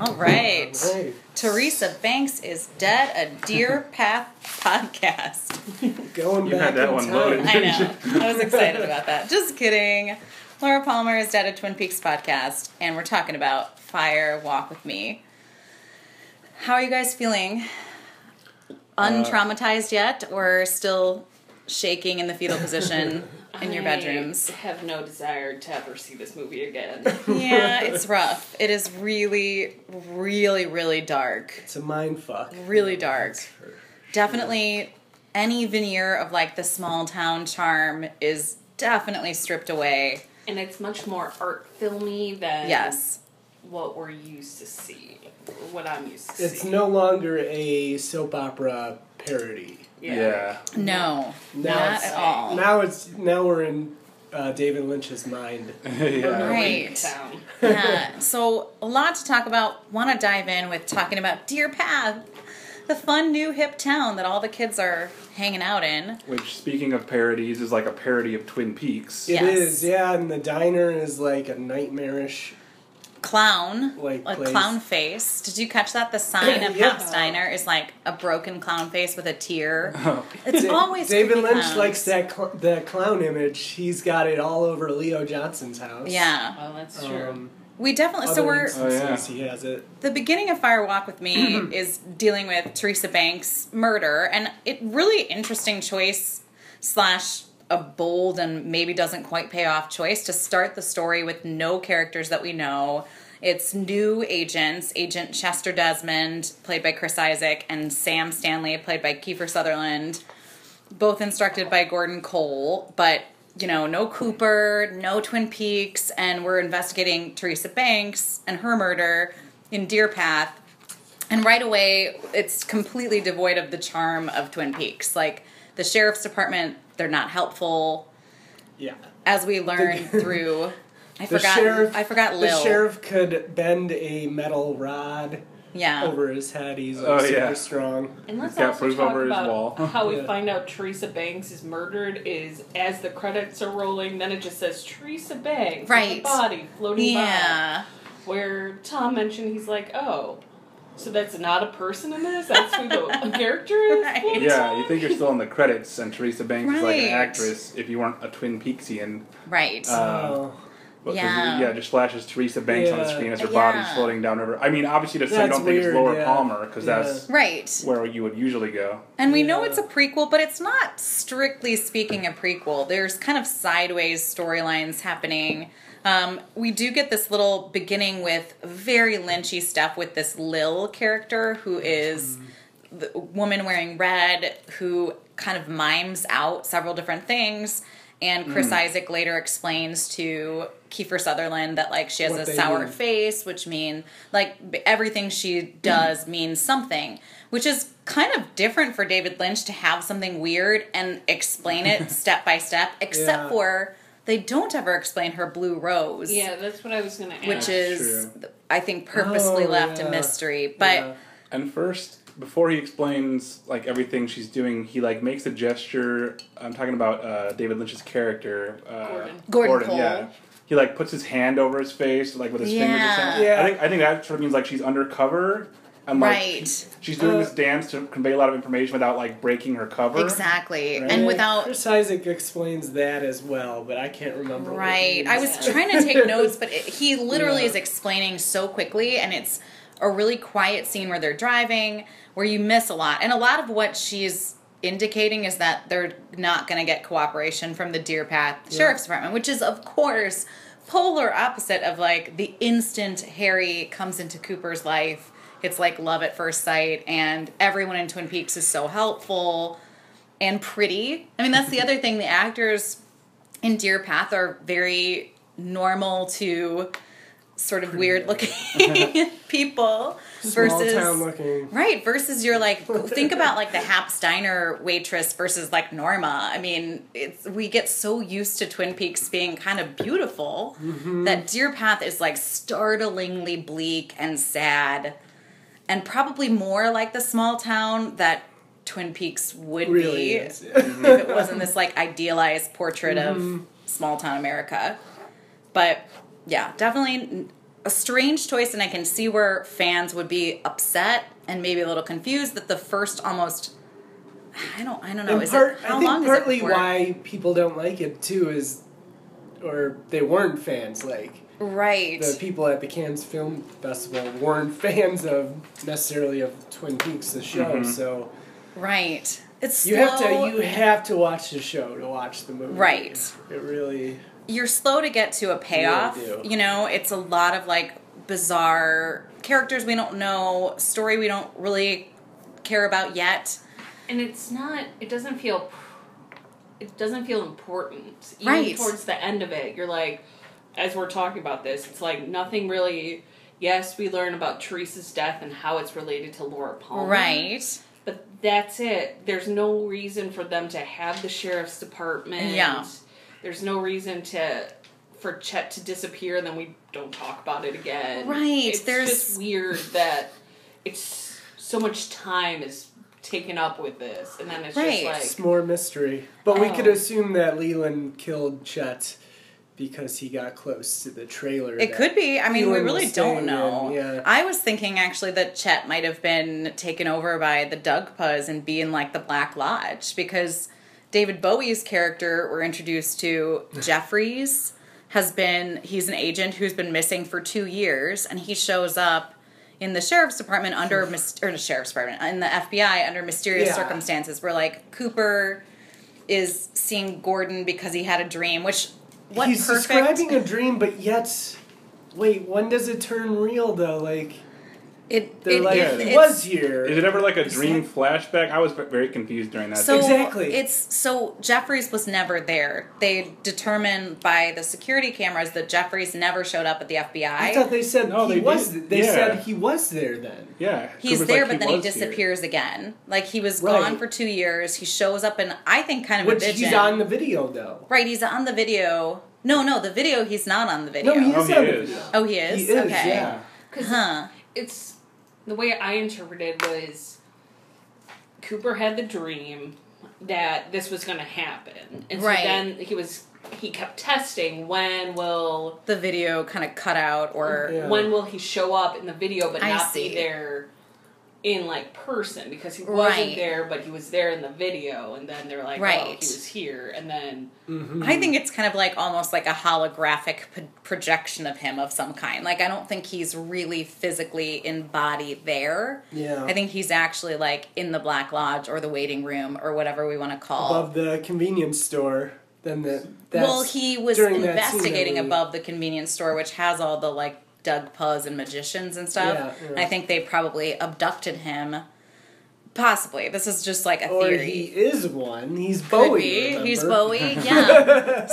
All right. All right. Teresa Banks is dead, a Deer Path podcast. Going You back had that in one time. loaded. I know. I was excited about that. Just kidding. Laura Palmer is dead, a Twin Peaks podcast, and we're talking about Fire Walk With Me. How are you guys feeling? Untraumatized yet, or still shaking in the fetal position in your bedrooms? I have no desire to ever see this movie again. Yeah, it's rough. It is really, really, really dark. It's a mind fuck. Really dark. That's for Definitely any veneer of like the small town charm is definitely stripped away. And it's much more art filmy than Yes. what we're used to see. Or what I'm used to It's seeing. no longer a soap opera parody. Yeah. No, Now not it's- at all. Now we're in David Lynch's mind. Yeah. Right. Town. Yeah, so a lot to talk about. Want to dive in with talking about Deer Path, the fun new hip town that all the kids are hanging out in. Which, speaking of parodies, is like a parody of Twin Peaks. It Yes. is, yeah, and the diner is like a nightmarish. Clown, Like a place. clown face. Did you catch that? The sign of Yeah. Hop's Diner is like a broken clown face with a tear. Oh. It's always David creepy Lynch clowns. likes that clown image. He's got it all over Leo Johnson's house. Yeah, Well, that's true. we definitely. So Other we're instances he has it. the beginning of Fire Walk With Me is dealing with Teresa Banks' murder, and it really interesting choice slash a bold and maybe doesn't quite pay off choice to start the story with no characters that we know. It's new agents, Agent Chester Desmond, played by Chris Isaac, and Sam Stanley, played by Kiefer Sutherland, both instructed by Gordon Cole, but, you know, no Cooper, no Twin Peaks, and we're investigating Teresa Banks and her murder in Deer Path. And right away, it's completely devoid of the charm of Twin Peaks. Like, the sheriff's department, they're not helpful. Yeah. As we learn through... I The forgot Lil. The sheriff could bend a metal rod Yeah. over his head. He's Oh, super yeah. strong. And let's He's got also proof talk over his about wall. how we Yeah. find out Teresa Banks is murdered is as the credits are rolling, then it just says Teresa Banks, Right. with a body floating Yeah. by. Where Tom mentioned, he's like, oh, so that's not a person in this? That's who the character is? Right. full Yeah, time? you think you're still in the credits, and Teresa Banks is like an Right. actress if you weren't a Twin Peaksian. Right. Oh. But Yeah. yeah, just flashes Teresa Banks on the Yeah. screen as her Yeah. body's floating down river. I mean, obviously, so you That's don't think it's weird, Laura yeah. Palmer, because Yeah. that's Right. where you would usually go. And we know Yeah. it's a prequel, but it's not strictly speaking a prequel. There's kind of sideways storylines happening. We do get this little beginning with very Lynchy stuff with this Lil character who is the woman wearing red who kind of mimes out several different things. And Chris Isaac later explains to Kiefer Sutherland that, like, she has What a they sour mean. face, which means, like, everything she does means something. Which is kind of different for David Lynch to have something weird and explain it step by step, except Yeah. for they don't ever explain her blue rose. Yeah, that's what I was going to ask. Which That's is, true. I think, purposely Oh, left a yeah. mystery. But, Yeah. And first, before he explains like everything she's doing, he like makes a gesture. I'm talking about David Lynch's character, Gordon Cole. Yeah, he like puts his hand over his face, like with his fingers or Yeah. something. Yeah. I think that sort of means like she's undercover. And like Right. she's doing this dance to convey a lot of information without like breaking her cover. exactly. Right. And Yeah, without... Chris Isaac explains that as well, but I can't remember. what Right. it I is. was trying to take notes, but he literally Yeah. is explaining so quickly, and it's a really quiet scene where they're driving, where you miss a lot. And a lot of what she's indicating is that they're not going to get cooperation from the Deer Path Sheriff's Department, which is, of course, polar opposite of, like, the instant Harry comes into Cooper's life. It's like love at first sight, and everyone in Twin Peaks is so helpful and pretty. I mean, that's the other thing. The actors in Deer Path are very normal to sort of weird looking people versus Small town looking. right versus you're like think about like the Hap's Diner waitress versus like Norma. I mean, we get so used to Twin Peaks being kind of beautiful that Deer Path is like startlingly bleak and sad, and probably more like the small town that Twin Peaks would Really be is, yeah. if it wasn't this like idealized portrait of small town America. But yeah, definitely a strange choice, and I can see where fans would be upset and maybe a little confused that the first almost... I don't know. I think partly why people don't like it, too, is... Or they weren't fans, like... Right. The people at the Cannes Film Festival weren't fans necessarily of Twin Peaks, the show, so... Right. It's you slow. You have to watch the show to watch the movie. Right. It really... You're slow to get to a payoff. You really do. You know, it's a lot of, like, bizarre characters we don't know, story we don't really care about yet. And it's not... It doesn't feel important. Even right. towards the end of it, you're like... As we're talking about this, it's like nothing really... Yes, we learn about Teresa's death and how it's related to Laura Palmer. Right. But that's it. There's no reason for them to have the sheriff's department. Yeah. There's no reason for Chet to disappear and then we don't talk about it again. Right. It's just weird that it's so much time is taken up with this. And then it's just like... It's more mystery. But we could assume that Leland killed Chet... because he got close to the trailer. It could be. I mean, we really don't know. Yeah. I was thinking, actually, that Chet might have been taken over by the Dugpas and be in, like, the Black Lodge. Because David Bowie's character we're introduced to, Jeffries, he's an agent who's been missing for 2 years. And he shows up in the sheriff's department in the FBI under mysterious circumstances. Where, like, Cooper is seeing Gordon because he had a dream, which... He's describing a dream, but yet... Wait, when does it turn real, though? Like... He was here. Is it ever like a dream flashback? I was very confused during that. Exactly. So Jeffries was never there. They determined by the security cameras that Jeffries never showed up at the FBI. I thought they said he was. They said he was there then. Yeah. He's there, but then he disappears again. Like, he was gone for 2 years. He shows up in, I think, kind of a vision. He's on the video, though. Right, he's on the video. No, the video, he's not on the video. No, he is on the video. Oh, he is? He is, okay. yeah. Because it's... The way I interpreted was Cooper had the dream that this was going to happen. And so then he kept testing when will... The video kind of cut out or... Yeah. When will he show up in the video but not be there in, like, person? Because he wasn't there, but he was there in the video. And then they're like, oh, he was here. And then... Mm-hmm. I think it's kind of like almost like a holographic projection of him of some kind. Like, I don't think he's really physically in body there. Yeah. I think he's actually, like, in the Black Lodge or the waiting room or whatever we want to call. Above the convenience store. He was investigating above the convenience store, which has all the, like, Dugpas and magicians and stuff. Yeah. And I think they probably abducted him. Possibly. This is just like a theory. Or he is one. He's Bowie. Remember? He's Bowie, yeah.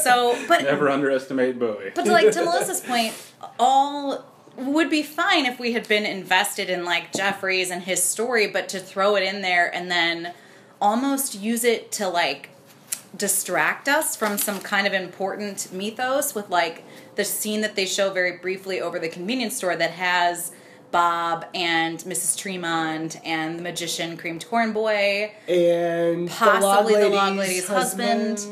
But never underestimate Bowie. But to Melissa's point, all would be fine if we had been invested in, like, Jeffries and his story, but to throw it in there and then almost use it to, like, distract us from some kind of important mythos with, like, the scene that they show very briefly over the convenience store that has Bob and Mrs. Tremont and the magician Creamed Corn Boy. And possibly the log lady's husband.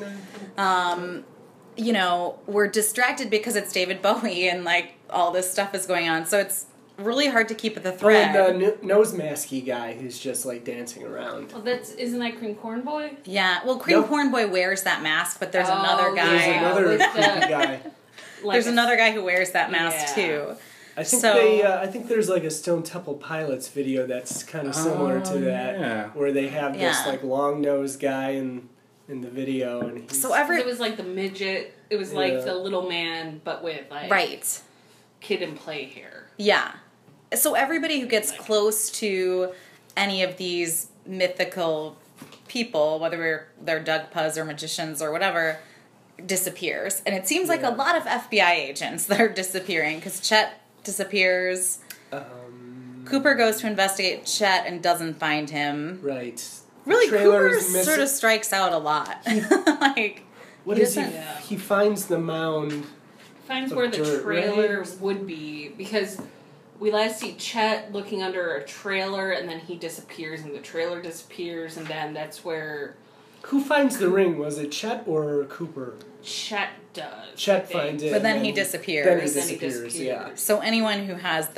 You know, we're distracted because it's David Bowie and, like, all this stuff is going on. So it's really hard to keep at the thread. Oh, and the nose masky guy who's just, like, dancing around. Well, isn't that Creamed Corn Boy? Yeah. Well, Creamed Corn Boy wears that mask, but there's another guy. There's another creepy guy. There's another guy who wears that mask, too. I think I think there's like a Stone Temple Pilots video that's kind of similar to that, where they have this like long nosed guy in the video, and it was like the midget. It was like the little man, but with like kid and play hair. Yeah. So everybody who gets close to any of these mythical people, whether they're Dugpas or magicians or whatever, disappears, and it seems like a lot of FBI agents that are disappearing because Chet disappears. Cooper goes to investigate Chet and doesn't find him. Right. Really, Cooper sort of strikes out a lot. Like, what is he? He finds the mound. Finds where the trailer would be, because we last see Chet looking under a trailer, and then he disappears, and the trailer disappears, and then that's where... Who finds the ring? Was it Chet or Cooper? Chet does. Chet finds it. But then he disappears. Then he disappears, yeah. So anyone who has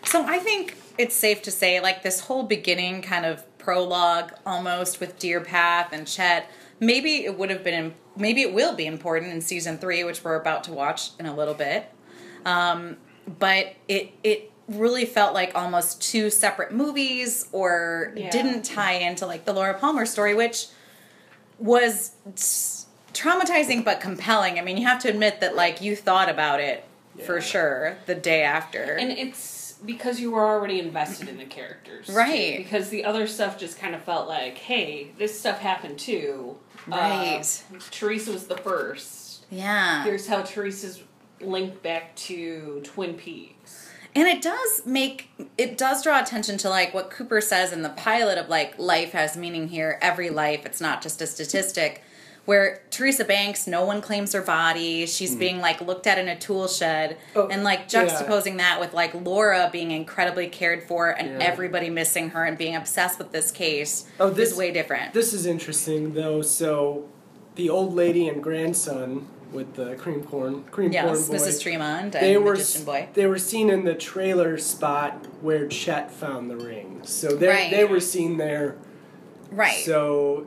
So I think it's safe to say, like, this whole beginning kind of prologue almost with Deer Path and Chet, maybe it will be important in season 3, which we're about to watch in a little bit. But it really felt like almost 2 separate movies, or didn't tie into, like, the Laura Palmer story, which was traumatizing but compelling. I mean, you have to admit that, like, you thought about it for sure the day after. And it's because you were already invested in the characters. Right. Too, because the other stuff just kind of felt like, hey, this stuff happened too. Right. Teresa was the first. Yeah. Here's how Teresa's linked back to Twin Peaks. And it does draw attention to, like, what Cooper says in the pilot of, like, life has meaning here, every life, it's not just a statistic, where Teresa Banks, no one claims her body, she's being, like, looked at in a tool shed, and, like, juxtaposing that with, like, Laura being incredibly cared for and everybody missing her and being obsessed with this case is way different. This is interesting, though. So the old lady and grandson with the cream corn boy. Mrs. Tremont and Magician Boy. They were seen in the trailer spot where Chet found the ring. So they were seen there. Right. So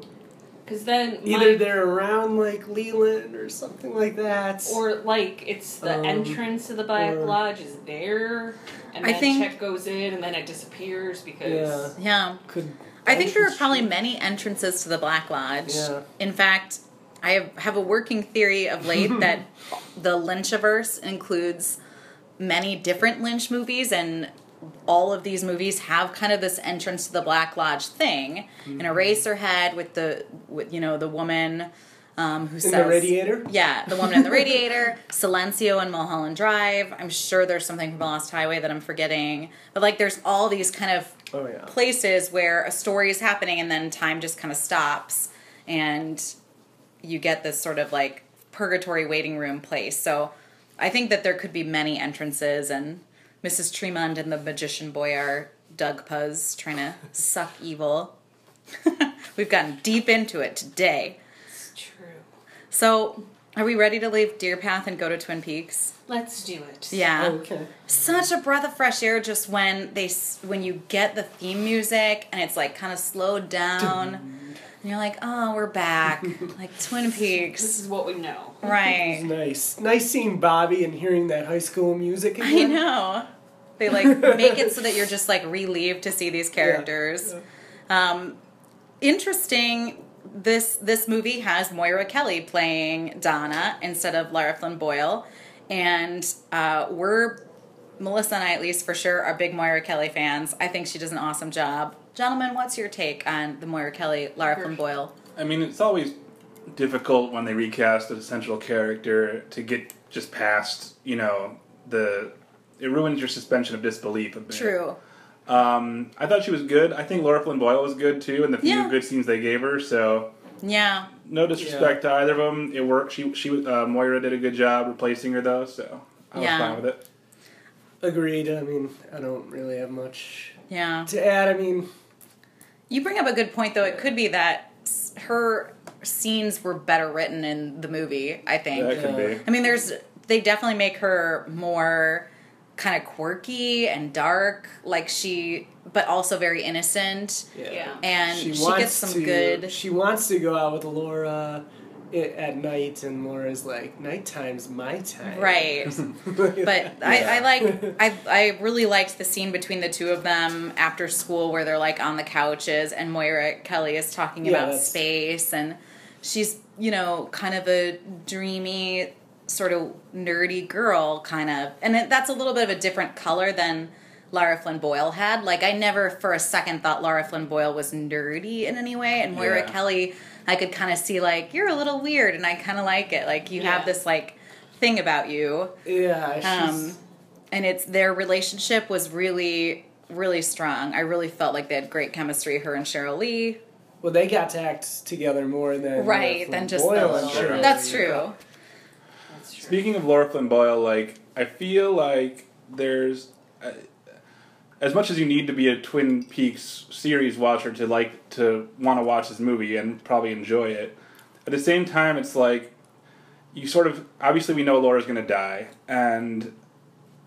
because then either they're around, like, Leland or something like that, or, like, it's the entrance to the Black Lodge is there, and then Chet goes in and then it disappears because I think there are probably many entrances to the Black Lodge. Yeah. In fact, I have a working theory of late that the Lynchiverse includes many different Lynch movies, and all of these movies have kind of this entrance to the Black Lodge thing. An Eraserhead with the woman who says... In the radiator? Yeah, the woman in the radiator. Silencio in Mulholland Drive. I'm sure there's something from The Lost Highway that I'm forgetting. But, like, there's all these kind of places where a story is happening and then time just kind of stops. And you get this sort of, like, purgatory waiting room place. So I think that there could be many entrances, and Mrs. Tremont and the Magician Boy are Doug Puzz trying to suck evil. We've gotten deep into it today. It's true. So, are we ready to leave Deer Path and go to Twin Peaks? Let's do it. Yeah. Okay. Such a breath of fresh air just when you get the theme music and it's, like, kind of slowed down. And you're like, oh, we're back. Like, Twin Peaks. This is what we know. Right. It was nice. Nice seeing Bobby and hearing that high school music again. I know. They, like, make it so that you're just, like, relieved to see these characters. Yeah. Interesting, this movie has Moira Kelly playing Donna instead of Lara Flynn Boyle. And Melissa and I, at least for sure, are big Moira Kelly fans. I think she does an awesome job. Gentlemen, what's your take on the Moira Kelly, Lara Flynn Boyle? I mean, it's always difficult when they recast a central character to get just past, it ruins your suspension of disbelief a bit. True. I thought she was good. I think Lara Flynn Boyle was good, too, in the few good scenes they gave her, so... Yeah. No disrespect to either of them. It worked. Moira did a good job replacing her, though, so I was fine with it. Agreed. I mean, I don't really have much to add. I mean... You bring up a good point, though. It could be that her scenes were better written in the movie, I think. That could be. I mean, they definitely make her more kind of quirky and dark, but also very innocent. Yeah. And she gets some good... She wants to go out with Laura at night, and Laura's like, nighttime's my time. Right. But I really liked the scene between the two of them after school where they're, like, on the couches and Moira Kelly is talking about space, and she's, kind of a dreamy, sort of nerdy girl, kind of. And that's a little bit of a different color than Lara Flynn Boyle had. Like, I never for a second thought Lara Flynn Boyle was nerdy in any way, and Moira Kelly... I could kind of see, like, you're a little weird, and I kind of like it. Like, you have this, like, thing about you. Yeah. And their relationship was really, really strong. I really felt like they had great chemistry, her and Cheryl Lee. Well, they got to act together more than than just Boyle the and Cheryl. That's true. That's true. Speaking of Lara Flynn Boyle, like, I feel like there's... as much as you need to be a Twin Peaks series watcher to want to watch this movie and probably enjoy it, at the same time, it's like you sort of, obviously we know Laura's going to die, and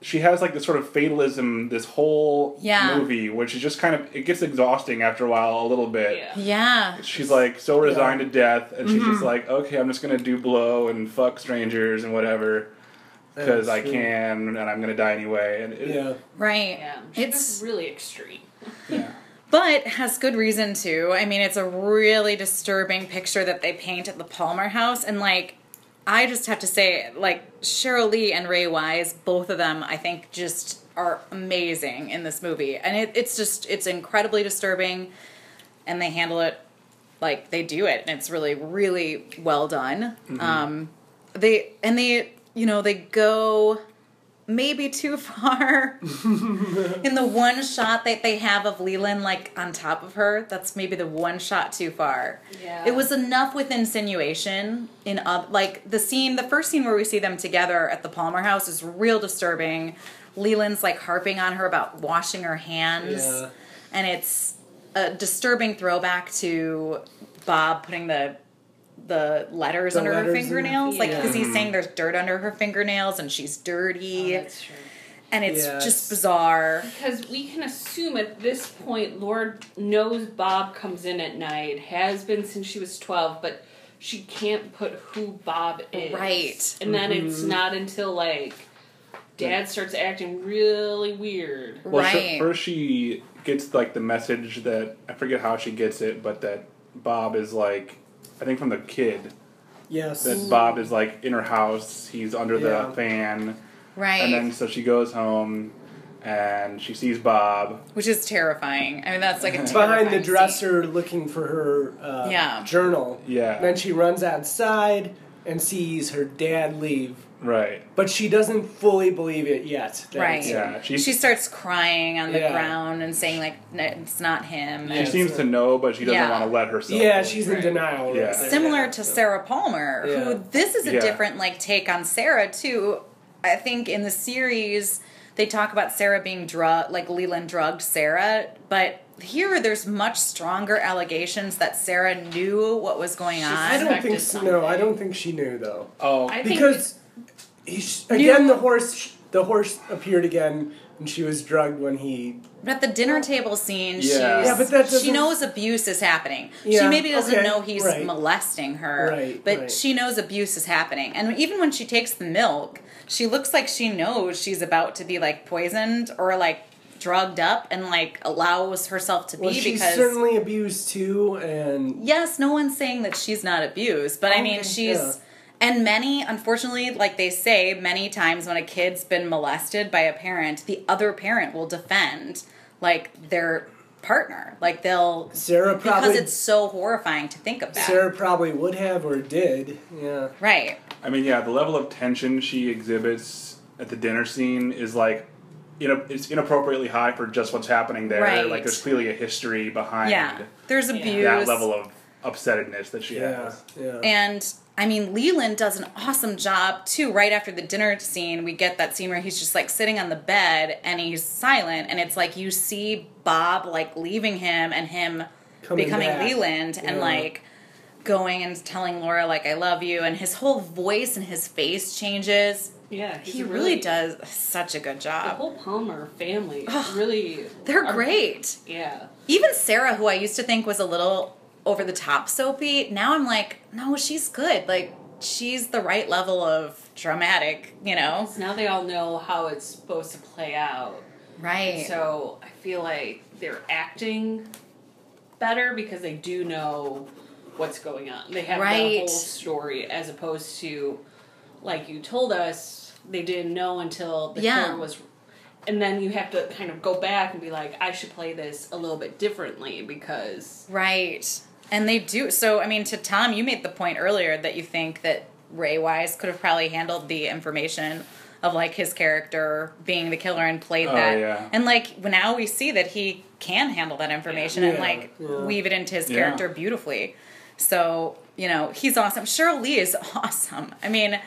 she has like this sort of fatalism this whole movie, which is just kind of, it gets exhausting after a while a little bit. Yeah. She's like so resigned to death, and she's just like, okay, I'm just going to do blow and fuck strangers and whatever. Because I can, and I'm going to die anyway. And right. Yeah. It's really extreme. Yeah. But has good reason to. I mean, it's a really disturbing picture that they paint at the Palmer house. And, like, I just have to say, like, Cheryl Lee and Ray Wise, both of them, I think, just are amazing in this movie. And it's incredibly disturbing. And they handle it like they do it. And it's really, really well done. Mm-hmm. They go maybe too far in the one shot that they have of Leland, like, on top of her. That's maybe the one shot too far. Yeah. It was enough with insinuation in, like, the first scene where we see them together at the Palmer house is real disturbing. Leland's, like, harping on her about washing her hands. Yeah. And it's a disturbing throwback to Bob putting the letters under her fingernails, like, because he's saying there's dirt under her fingernails and she's dirty. Oh, that's true. And it's just bizarre. Because we can assume at this point, Laura knows Bob comes in at night, has been since she was 12, but she can't put who Bob is. Right. And then it's not until, like, Dad starts acting really weird. Well, right. First she gets, like, the message that, I forget how she gets it, but that Bob is, like, I think from the kid. Yes. That Bob is, like, in her house. He's under the fan. Right. And then so she goes home and she sees Bob. Which is terrifying. I mean, that's like a terrifying behind the dresser scene. Looking for her journal. Yeah. And then she runs outside and sees her dad leave. Right. But she doesn't fully believe it yet. Right. Yeah. She starts crying on the ground and saying, like, it's not him. She seems to know, but she doesn't want to let herself. Yeah, she's in denial. Yeah. Similar to Sarah Palmer, who this is a different, like, take on Sarah, too. I think in the series, they talk about Sarah being like Leland drugged Sarah, but here there's much stronger allegations that Sarah knew what was going on. I don't think so. No, I don't think she knew, though. Oh. Because... Again, the horse appeared again, and she was drugged when he... But at the dinner table scene, she knows abuse is happening. Yeah, she maybe doesn't know he's molesting her, but she knows abuse is happening. And even when she takes the milk, she looks like she knows she's about to be, like, poisoned or, like, drugged up and, like, allows herself to be she's certainly abused, too, and... Yes, no one's saying that she's not abused, but I mean, she's... Yeah. And unfortunately, like they say, many times when a kid's been molested by a parent, the other parent will defend, like, their partner. Like, because it's so horrifying to think of that. Sarah probably would have or did, yeah. Right. I mean, the level of tension she exhibits at the dinner scene is, like, it's inappropriately high for just what's happening there. Right. Like, there's clearly a history behind there's abuse. That level of upsettedness that she has. Yeah. And... I mean, Leland does an awesome job, too. Right after the dinner scene, we get that scene where he's just, like, sitting on the bed, and he's silent, and it's like you see Bob, like, leaving him, and him becoming back. Leland, and, like, going and telling Laura, like, I love you, and his whole voice and his face changes. Yeah, he really does such a good job. The whole Palmer family really... They're great. Yeah. Even Sarah, who I used to think was a little... over the top soapy, now I'm like, no, she's good. Like, she's the right level of dramatic, you know? Now they all know how it's supposed to play out. Right. And so I feel like they're acting better because they do know what's going on. They have the whole story as opposed to, like you told us, they didn't know until the killer was... And then you have to kind of go back and be like, I should play this a little bit differently because... Right. And they do. So, I mean, to Tom, you made the point earlier that you think that Ray Wise could have probably handled the information of, like, his character being the killer and played that. Yeah. And, like, now we see that he can handle that information and, like, weave it into his character beautifully. So, you know, he's awesome. Cheryl Lee is awesome. I mean,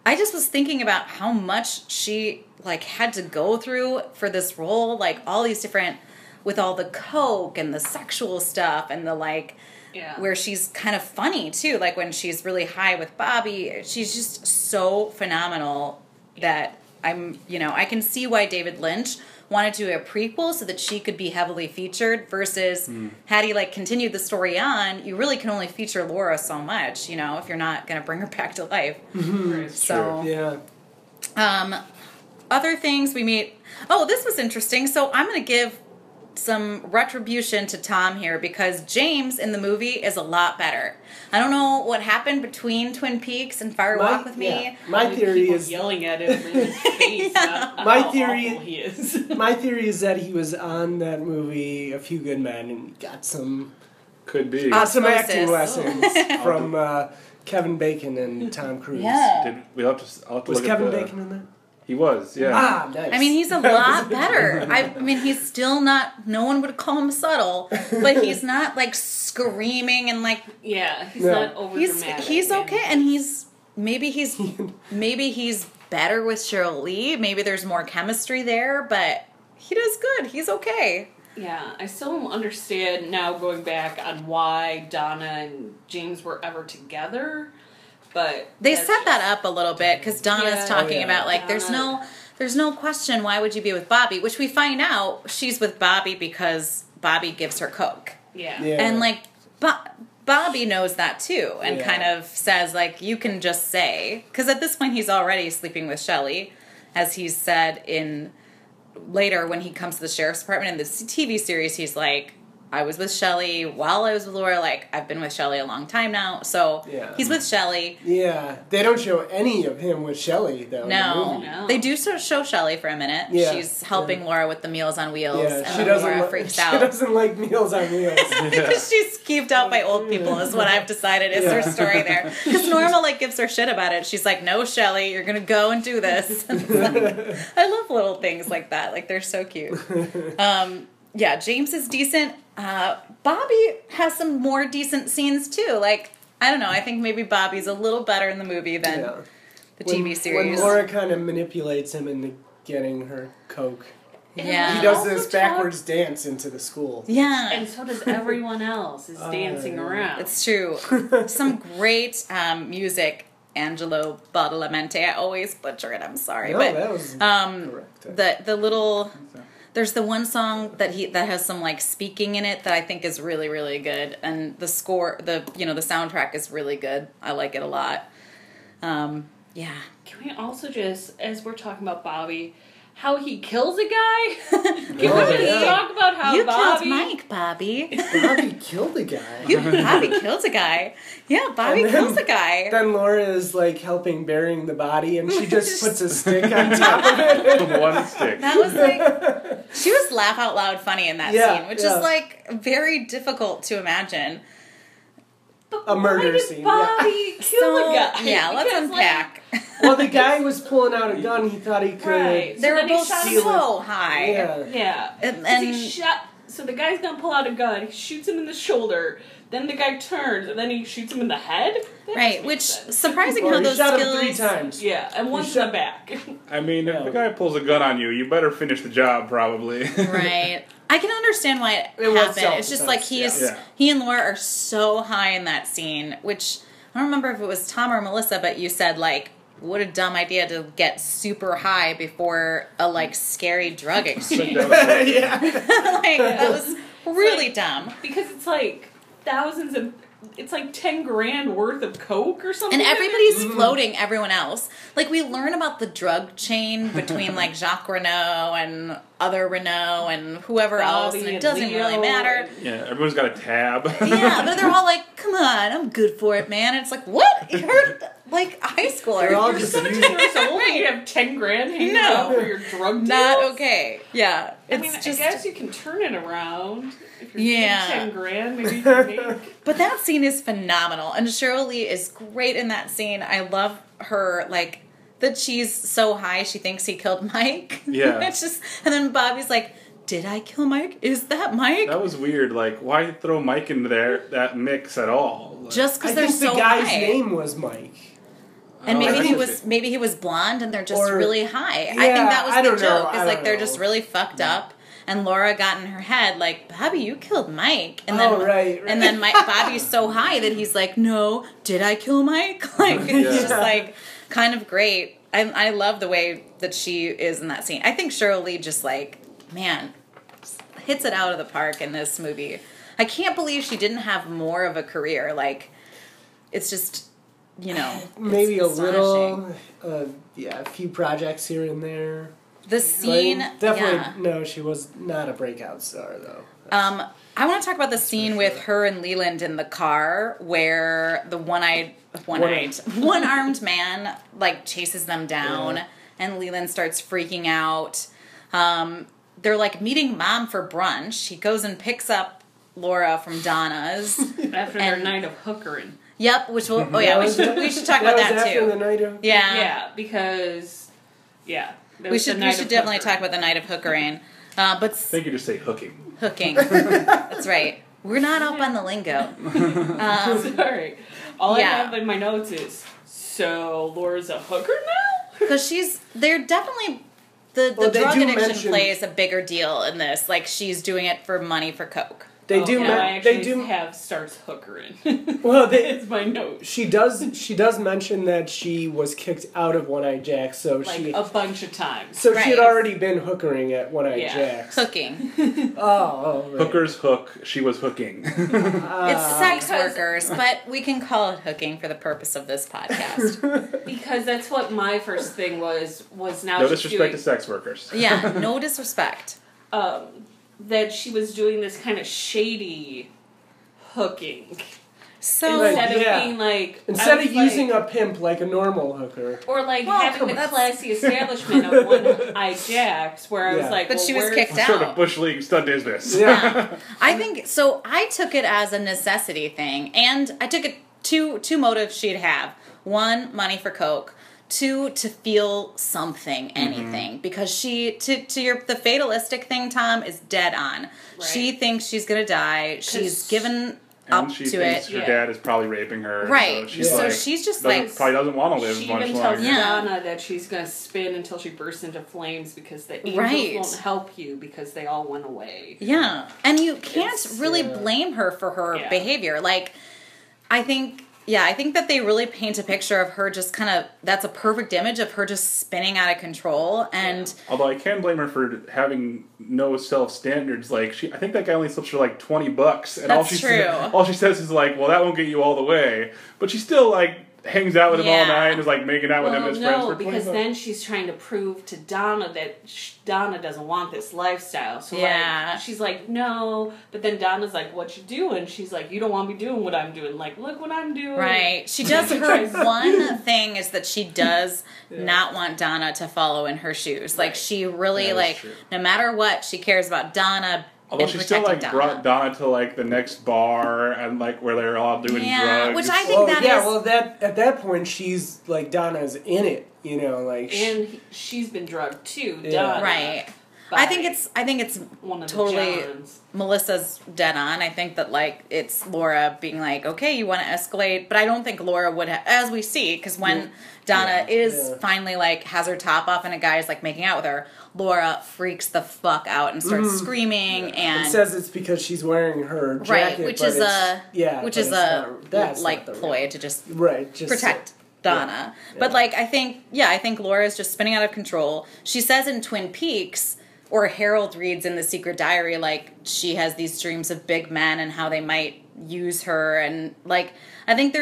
I just was thinking about how much she, like, had to go through for this role. Like, all these different with all the coke and the sexual stuff and the like, where she's kind of funny too. Like when she's really high with Bobby, she's just so phenomenal that I can see why David Lynch wanted to do a prequel so that she could be heavily featured versus had he like continued the story on, you really can only feature Laura so much, if you're not going to bring her back to life. So, yeah. Other things we meet. Oh, this was interesting. So I'm going to give some retribution to Tom here because James in the movie is a lot better. I don't know what happened between Twin Peaks and Fire Walk with Me. Yeah. My theory is yelling at him in his face. My theory he is. My theory is that he was on that movie A Few Good Men and got some some acting lessons from Kevin Bacon and Tom Cruise. Yeah. I'll have to Was look Kevin at Bacon in that? He was, yeah. Ah, nice. I mean, he's a lot better. I mean, he's still not, no one would call him subtle, but he's not like screaming and like. Yeah, he's not over dramatic. He's okay, and maybe he's better with Cheryl Lee. Maybe there's more chemistry there, but he does good. He's okay. Yeah, I still don't understand now going back on why Donna and James were ever together. But they set that up a little bit because Donna's talking about like there's no question why would you be with Bobby, which we find out she's with Bobby because Bobby gives her coke. Yeah. And like Bobby knows that too and kind of says like you can just say because at this point he's already sleeping with Shelley, as he's said in later when he comes to the sheriff's department in the TV series. He's like, I was with Shelley while I was with Laura. Like, I've been with Shelley a long time now. So, he's with Shelley. Yeah. They don't show any of him with Shelley, though. No. They do show Shelley for a minute. Yeah. She's helping Laura with the Meals on Wheels. Yeah. And Laura freaks out. She doesn't like Meals on Wheels. Because she's skeeved out by old people is what I've decided is her story there. Because Norma, like, gives her shit about it. She's like, no, Shelley, you're going to go and do this. And like, I love little things like that. Like, they're so cute. Yeah, James is decent. Bobby has some more decent scenes too. Like, I don't know, I think maybe Bobby's a little better in the movie than the TV series. When Laura kind of manipulates him into getting her coke. Yeah. He does this backwards dance into the school. Yeah. And so does everyone else is dancing around. It's true. Some great music. Angelo Badalamenti. I always butcher it, I'm sorry. No, but that was correct. The little... There's the one song that has some like speaking in it that I think is really, really good, and the score, the soundtrack is really good. I like it a lot. Yeah. Can we also just, as we're talking about Bobby, how he kills a guy? Can we just talk about how you Bobby... killed Mike, Bobby. Bobby killed a guy. Bobby kills a guy. Yeah, Bobby kills a guy. Then Laura is like helping burying the body, and she just puts a stick on top of it. One stick. That was like, she was laugh out loud funny in that scene, which is like very difficult to imagine. A murder scene. Bobby kill a guy? Yeah, let's unpack. Well, the guy was pulling out a gun. He thought he could. Right. They were both so high. Yeah. And he shot. So the guy's gonna pull out a gun. He shoots him in the shoulder. Then the guy turns, and then he shoots him in the head. Right, which surprising how those shot skills. Him 3 times. Yeah, and once in the back. I mean, if the guy pulls a gun on you, you better finish the job, probably. Right. I can understand why it happened. It's just like he and Laura are so high in that scene, which I don't remember if it was Tom or Melissa, but you said like, what a dumb idea to get super high before a like scary drug exchange. Yeah. Like that was really dumb. Because it's like thousands of... It's like $10,000 worth of coke or something. And everybody's floating everyone else. Like, we learn about the drug chain between, like, Jacques Renault and other Renault and whoever else, and it doesn't really matter. Yeah, everyone's got a tab. Yeah, but they're all like, come on, I'm good for it, man. And it's like, what? You're, like, high schooler. They're all You're just 17 years old and you have $10,000 hanging out for your drug deals? Not okay. Yeah. I mean, I guess you can turn it around. If you're getting $10,000, maybe you can make... But that scene is phenomenal. And Cheryl Lee is great in that scene. I love her, like, that she's so high she thinks he killed Mike. Yeah. It's just, and then Bobby's like, did I kill Mike? Is that Mike? That was weird. Like, why throw Mike into that mix at all? Like, just because they're so high. I think the guy's name was Mike. And maybe he was blonde and they're just really high. I think that was the joke. Is like they're just really fucked up. and Laura got in her head like, Bobby, you killed Mike. And then, And then Bobby's so high that he's like, no, did I kill Mike? Like, it's just like kind of great. I love the way that she is in that scene. I think Sheryl Lee just like, man, hits it out of the park in this movie. I can't believe she didn't have more of a career. Like, it's just, maybe a little, a few projects here and there. The scene, definitely, no, she was not a breakout star, though. I want to talk about the scene with her and Leland in the car where the one-armed man, like, chases them down, and Leland starts freaking out. They're, like, meeting Mom for brunch. He goes and picks up Laura from Donna's. After their night of hookering. Yep, we should talk about that, too. After the night of... Yeah, because... Yeah. We should definitely talk about the night of hookering. But I think you just say hooking. Hooking. That's right. We're not up on the lingo. Sorry. All I have in my notes is, so Laura's a hooker now? Because they're definitely... The drug addiction plays a bigger deal in this. Like, she's doing it for money for coke. They do have starts hookering. Well, it's my note. She does mention that she was kicked out of One-Eyed Jack, so a bunch of times. So she had already been hookering at One-Eyed Jack's. Hooking. Right. Hookers hook. She was hooking. It's sex workers, but we can call it hooking for the purpose of this podcast. Because that's what my first thing was now. No disrespect to sex workers. Yeah, no disrespect. That she was doing this kind of shady hooking. So instead of being like... Instead of using a pimp like a normal hooker. Or like having the classy establishment of One-Eyed Jack's where I was like... But she was kicked out. Sort of Bush League stud business. Yeah. I took it as a necessity thing. And I took it two motives she'd have. One, money for coke. Two, to feel something, anything, because she the fatalistic thing, Tom, is dead on. Right. She thinks she's gonna die. She's given up she to thinks it. Her dad is probably raping her. Right. So she's just probably doesn't want to live she much even longer. tells Donna that she's gonna spin until she bursts into flames because the angels won't help you because they all went away. Yeah, and you can't really blame her for her behavior. Like, I think that they really paint a picture of her just kind of, that's a perfect image of her just spinning out of control. And although I can blame her for having no self-standards. Like, I think that guy only slips her like $20. And all she says is like, well, that won't get you all the way. But she still like hangs out with him all night and is like making out with him as friends for 20 because then she's trying to prove to Donna that Donna doesn't want this lifestyle. So like, she's like, no. But then Donna's like, what you doing? She's like, you don't want me doing what I'm doing. Like, look what I'm doing. Right. She does, her one thing is that she does not want Donna to follow in her shoes. Like, she really, no matter what, she cares about Donna. Although she still brought Donna to like the next bar and like where they're all doing drugs. Which I think at that point she's like Donna's in it, and she's been drugged too, Donna. Right. I think it's one of totally the Johns. Melissa's dead on. I think that like it's Laura being like, okay, you want to escalate, but I don't think Laura would have, as we see, because when Donna finally like has her top off and a guy is like making out with her, Laura freaks the fuck out and starts screaming and says it's because she's wearing her jacket, which is a ploy to just protect Donna. Yeah. But like I think Laura's just spinning out of control. She says in Twin Peaks, or Harold reads in The Secret Diary, like she has these dreams of big men and how they might use her, and like I think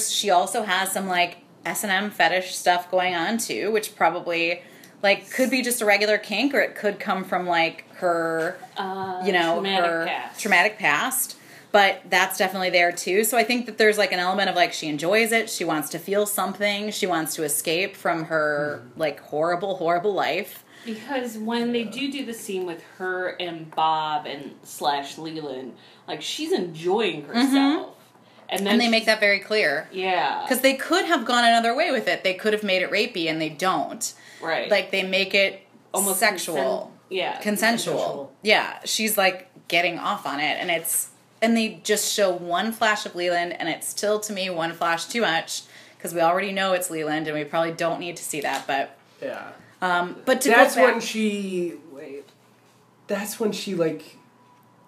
she also has some like S&M fetish stuff going on too, which probably like could be just a regular kink, or it could come from like her traumatic past. But that's definitely there too. So I think that there's like an element of like she enjoys it, she wants to feel something, she wants to escape from her like horrible life. Because when they do the scene with her and Bob and / Leland, like she's enjoying herself. And they make that very clear. Yeah. Because they could have gone another way with it. They could have made it rapey, and they don't. Right. Like, they make it almost sexual. Consensual. Yeah. She's, like, getting off on it, and they just show one flash of Leland, and it's still, to me, one flash too much, because we already know it's Leland, and we probably don't need to see that, but... Yeah. But to that's go back... when she... Wait. that's when she like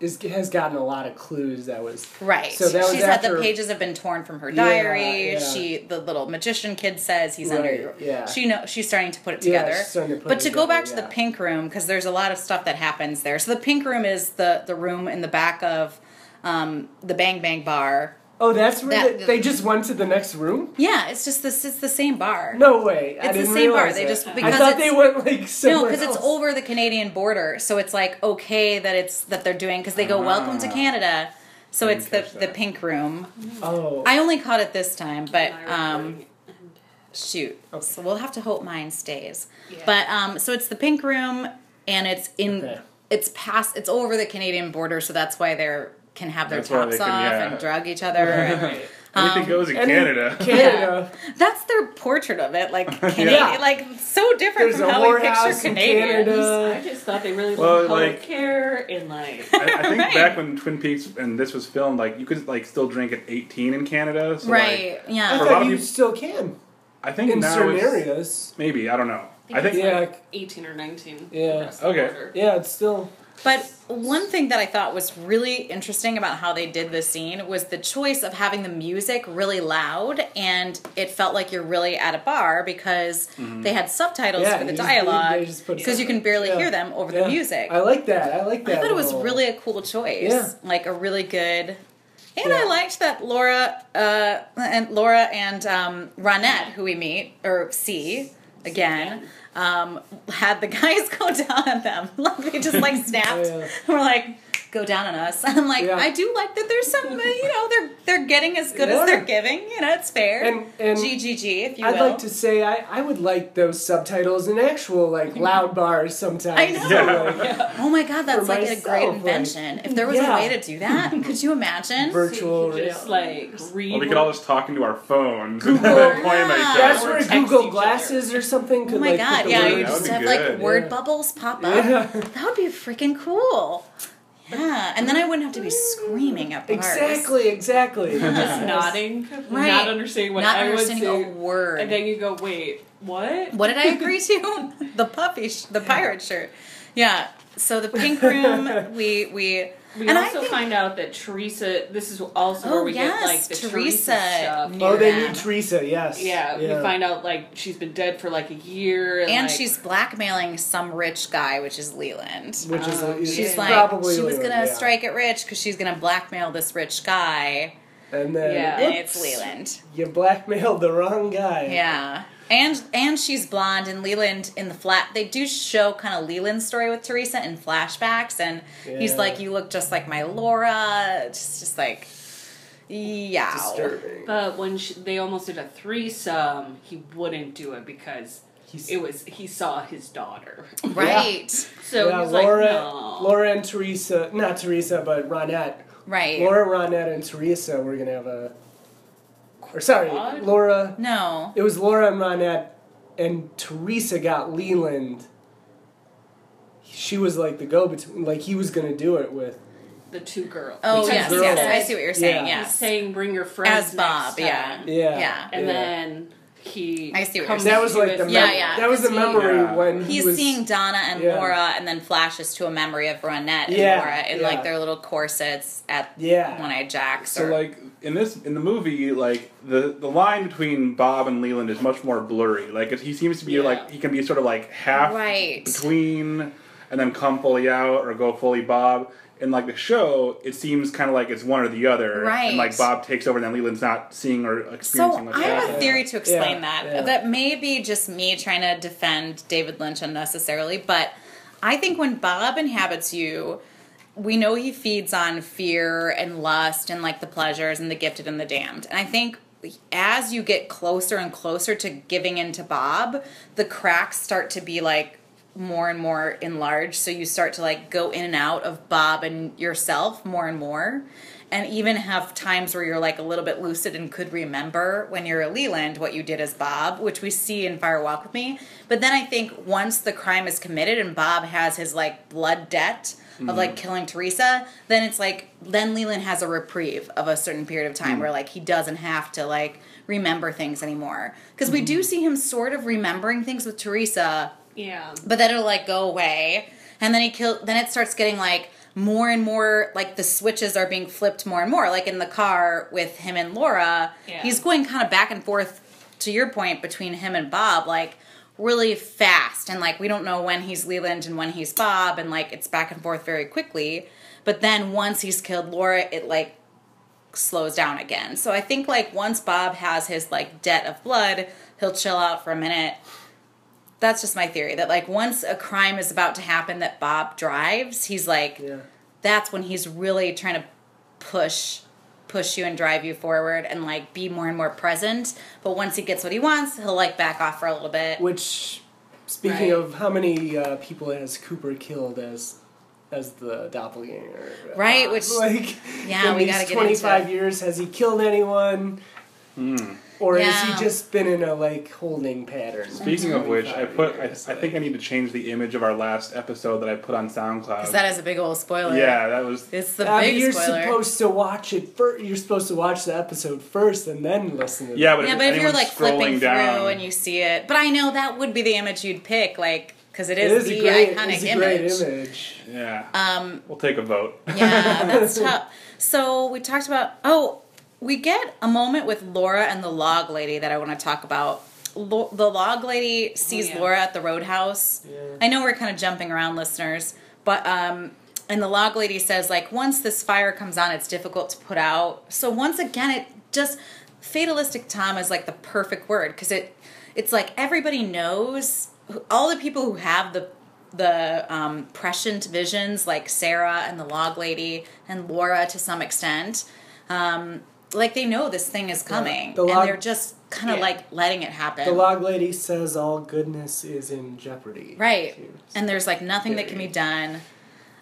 has gotten a lot of clues. That was right. So that was she's had the pages have been torn from her diary. Yeah. The little magician kid says he's under. Yeah. She's starting to put it together. Yeah, she's starting to put but it to together, go back to the pink room, because there's a lot of stuff that happens there. So the pink room is the room in the back of the Bang Bang bar. Oh, that's where they just went to the next room? Yeah, it's just it's the same bar. No way. It's the same bar. They just because I thought they went like somewhere No, because it's over the Canadian border, so it's like okay that they're doing because they go welcome to Canada, so it's the pink room. Oh, I only caught it this time, but shoot. Okay. So we'll have to hope mine stays. Yeah. But so it's the pink room, and it's it's over the Canadian border, so that's why they're can have their tops off and drug each other. Right. Anything goes in Canada. Canada. Yeah. That's their portrait of it, like Canadian, like so different from how we picture Canadians. I just thought they really loved healthcare and like. I think back when Twin Peaks and this was filmed, like you could like still drink at 18 in Canada. So, right. Like, yeah. I thought you still can. I think in now certain areas. Maybe I don't know. I think like 18 or 19. Yeah. Okay. Yeah, it's still. But one thing that I thought was really interesting about how they did this scene was the choice of having the music really loud, and it felt like you're really at a bar because they had subtitles for the dialogue because you can barely hear them over the music. I like that. I thought it was really a cool choice. Yeah. Like a really good. And I liked that Laura and Ronette, who we meet or see again. Had the guys go down on them. Like they just like snapped. And we're like, go down on us. And I'm like, I do like that there's some, they're getting as good as they're giving. It's fair. And GGG, if you will. I'd like to say I would like those subtitles in actual like loud bars sometimes. I know. Yeah. Oh my god, that's like a great invention. If there was a way to do that, could you imagine? Virtual just like read. Well, we could all just talk into our phones Google, and then point at each other. That's where Google Glasses or something could oh my god, you just have like word bubbles bubbles pop up. Yeah. That would be freaking cool. Yeah, and then I wouldn't have to be screaming at bars. Exactly. Just nodding, not understanding what I was saying. A word. And then you go, wait, what? What did I agree to? The pirate shirt. Yeah. So the pink room, we also find out that Teresa. This is also where we get like the Teresa stuff. Oh, they need Teresa. Yes. Yeah, we find out like she's been dead for like a year, and she's blackmailing some rich guy, which is Leland. Which is she's like probably she was gonna strike it rich because she's gonna blackmail this rich guy. And then and it's Leland. You blackmailed the wrong guy. Yeah. And she's blonde, and Leland in the flat. They do show kind of Leland's story with Teresa in flashbacks, and he's like, "You look just like my Laura." Just like, yeah. Disturbing. But when they almost did a threesome, he wouldn't do it because he saw his daughter. Right. So he's Laura, like, no. Laura and Teresa, not Teresa, but Ronette. Right. Laura, Ronette, and Teresa. We're gonna have a. Or sorry, What? Laura. No. It was Laura and Ronette, and Teresa got Leland. She was like the go-between. Like he was gonna do it with the two girls. Oh yes, I see what you're saying. Yeah. He's saying, "Bring your friends." As Bob, next time. yeah. And then he. I see what comes you're saying. That was like the that was the memory when he's seeing Donna and Laura, and then flashes to a memory of Ronette and Laura in like their little corsets at One-Eyed Jack's. So like in the movie, like the line between Bob and Leland is much more blurry. Like he seems to be like he can be sort of like half between and then come fully out or go fully Bob. In like the show, it seems kind of like it's one or the other, and like Bob takes over, and then Leland's not seeing or experiencing much. So I have a theory to explain that. That may be just me trying to defend David Lynch unnecessarily, but I think when Bob inhabits you, we know he feeds on fear and lust and like the pleasures and the gifted and the damned, and I think as you get closer and closer to giving into Bob, the cracks start to be like more and more enlarged, so you start to like go in and out of Bob and yourself more and more, and even have times where you're like a little bit lucid and could remember when you're a Leland what you did as Bob, which we see in Fire Walk With Me. But then I think once the crime is committed and Bob has his like blood debt of like killing Teresa, then it's like then Leland has a reprieve of a certain period of time where like he doesn't have to like remember things anymore, because we do see him sort of remembering things with Teresa. Yeah. But then it'll like go away. And then then it starts getting like more and more, like the switches are being flipped more and more. Like in the car with him and Laura, he's going kind of back and forth, to your point, between him and Bob, like really fast. And like we don't know when he's Leland and when he's Bob, and like it's back and forth very quickly. But then once he's killed Laura, it like slows down again. So I think like once Bob has his like debt of blood, he'll chill out for a minute. That's just my theory, that like once a crime is about to happen that Bob drives, he's like, that's when he's really trying to push you and drive you forward and like be more and more present. But once he gets what he wants, he'll like back off for a little bit. Which, speaking of, how many people has Cooper killed as the doppelganger? Right, which like we gotta get into 25 years, has he killed anyone? Or has he just been in a like holding pattern? Speaking of which, I think I need to change the image of our last episode that I put on SoundCloud. Because that is a big old spoiler. Yeah, that was. It's the big you're spoiler. supposed to watch it first. You're supposed to watch the episode first and then listen to it. Yeah, but if you're like flipping down through and you see it, but I know that would be the image you'd pick, like because it is the iconic image. Yeah. We'll take a vote. Yeah, that's tough. So we talked about. We get a moment with Laura and the log lady that I want to talk about. The log lady sees Laura at the roadhouse. Yeah. I know we're kind of jumping around, listeners, but and the log lady says, like, once this fire comes on, it's difficult to put out. So once again, it just fatalistic Tom is like the perfect word, because it's like everybody knows, all the people who have the prescient visions, like Sarah and the log lady and Laura to some extent. Like, they know this thing is coming, and they're just kind of, like, letting it happen. The log lady says all goodness is in jeopardy. Right. And there's, like, nothing that can be done.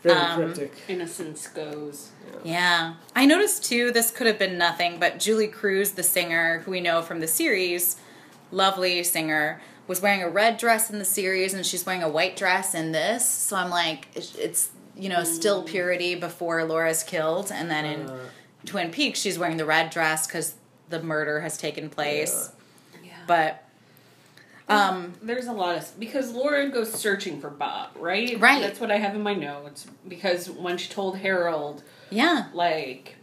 Very cryptic. Innocence goes. Yeah. I noticed, too, this could have been nothing, but Julie Cruz, the singer, who we know from the series, lovely singer, was wearing a red dress in the series, and she's wearing a white dress in this. So I'm like, it's still purity before Laura's killed, and then in Twin Peaks, she's wearing the red dress because the murder has taken place. Yeah. But there's a lot of, because Laura goes searching for Bob, right? Right. That's what I have in my notes, because when she told Harold, like,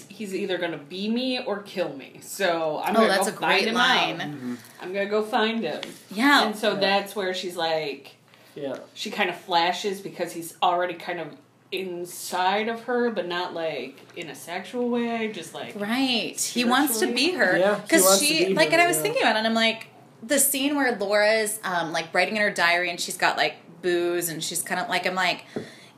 he's either gonna be me or kill me. So I'm gonna go find him out. Mm-hmm. I'm gonna go find him. Yeah. And so that's where she's like, she kind of flashes because he's already kind of inside of her, but not like in a sexual way, just like he wants to be her, because she like, and I was thinking about it, and I'm like, the scene where Laura's like writing in her diary and she's got like booze and she's kind of like, I'm like,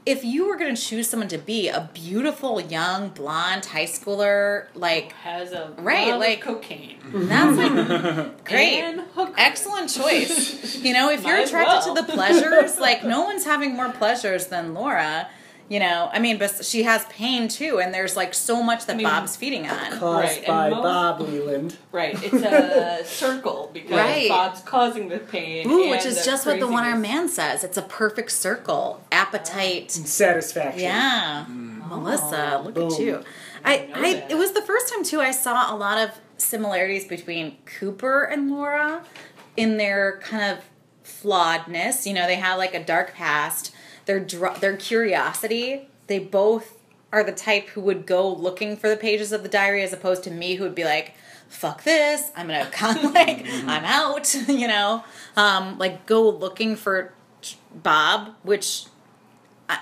if you were going to choose someone to be a beautiful young blonde high schooler, like has a like cocaine, that's like great, excellent choice. If you're attracted to the pleasures, like no one's having more pleasures than Laura. I mean, but she has pain too, and there's like so much that Bob's feeding on. Caused by Bob Leland. Right, it's a circle because Bob's causing the pain. Ooh, which is just what the one-armed man says. It's a perfect circle. Appetite. And satisfaction. Yeah. Melissa, look at you. It was the first time too I saw a lot of similarities between Cooper and Laura in their kind of flawedness. They have like a dark past. Their curiosity, they both are the type who would go looking for the pages of the diary, as opposed to me, who would be like, fuck this, I'm gonna I'm out, like go looking for Bob, which,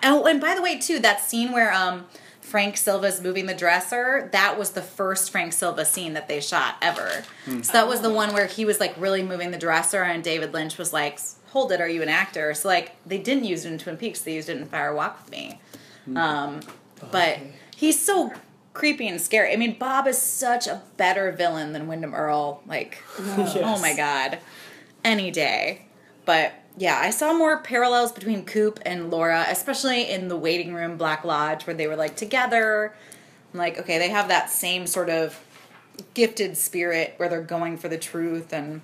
and by the way too, that scene where Frank Silva's moving the dresser, that was the first Frank Silva scene that they shot ever. So that was the one where he was like really moving the dresser, and David Lynch was like, hold it, are you an actor? So like, they didn't use it in Twin Peaks, they used it in Fire Walk with Me. But he's so creepy and scary. I mean, Bob is such a better villain than Wyndham Earl. Like, oh my god, any day. But yeah, I saw more parallels between Coop and Laura, especially in the waiting room Black Lodge, where they were like together. I'm like, okay, they have that same sort of gifted spirit where they're going for the truth. And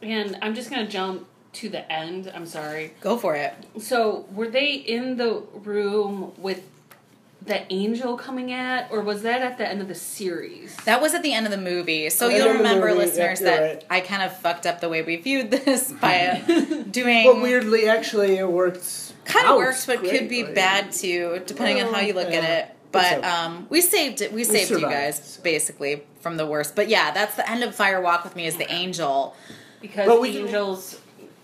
I'm just gonna jump to the end. I'm sorry. Go for it. So, were they in the room with the angel coming or was that at the end of the series? That was at the end of the movie. So you'll remember, listeners, that I kind of fucked up the way we viewed this by doing... But weirdly, actually, it worked kind of works, but could be bad too, depending on how you look at it. But we saved it. We saved you guys basically from the worst. But yeah, that's the end of Fire Walk with Me is the angel. Because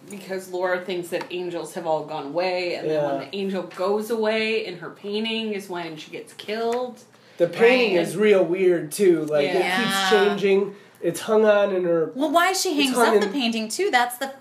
because Laura thinks that angels have all gone away, and then when the angel goes away in her painting is when she gets killed. The painting is real weird too. Like it keeps changing. It's hung on in her. Well, why she hangs up the painting too? That's the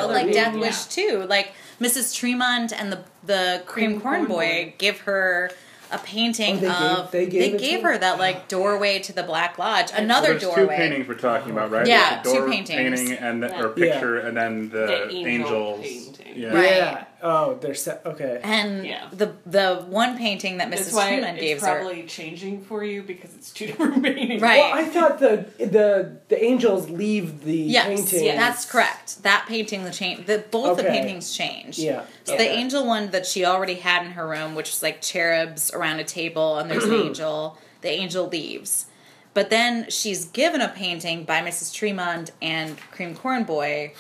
like death wish too. Like Mrs. Tremont and the Cream Corn Boy give her a painting they gave her that like doorway to the Black Lodge. Another doorway. Two paintings we're talking about, right? Yeah, the door two paintings. Painting and or picture, and then the angels. Painting. Yeah. Right. Yeah. Oh, they're okay. And the one painting that Mrs. Tremont gave her. It's probably changing for you because it's two different paintings. Right. Well, I thought the angels leave the painting. Yes, that's correct. That painting, both the paintings change. Yeah. So the angel one that she already had in her room, which was like cherubs around a table, and there's an angel. The angel leaves. But then she's given a painting by Mrs. Tremont and Cream Corn Boy.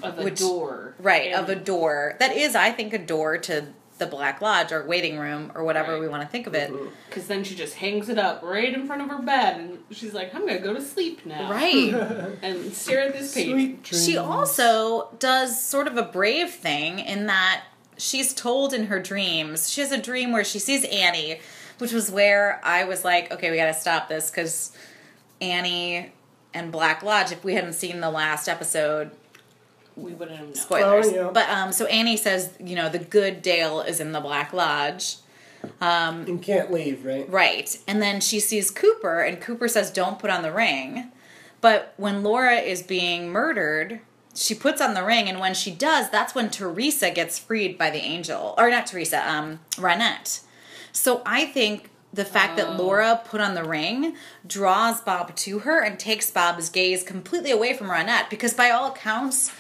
Of a door. Right, of a door. That is, I think, a door to the Black Lodge or waiting room or whatever we want to think of it. Because then she just hangs it up right in front of her bed and she's like, I'm going to go to sleep now. Right. And stare at this painting. She also does sort of a brave thing in that she's told in her dreams, she has a dream where she sees Annie, which was where I was like, okay, we got to stop this because Annie and Black Lodge, if we hadn't seen the last episode, we wouldn't have known. Spoilers. Oh, yeah. But so Annie says, the good Dale is in the Black Lodge. And can't leave, right? Right. And then she sees Cooper, and Cooper says, don't put on the ring. But when Laura is being murdered, she puts on the ring, and when she does, that's when Teresa gets freed by the angel. Or not Teresa, Ronette. So I think the fact that Laura put on the ring draws Bob to her and takes Bob's gaze completely away from Ronette, because by all accounts...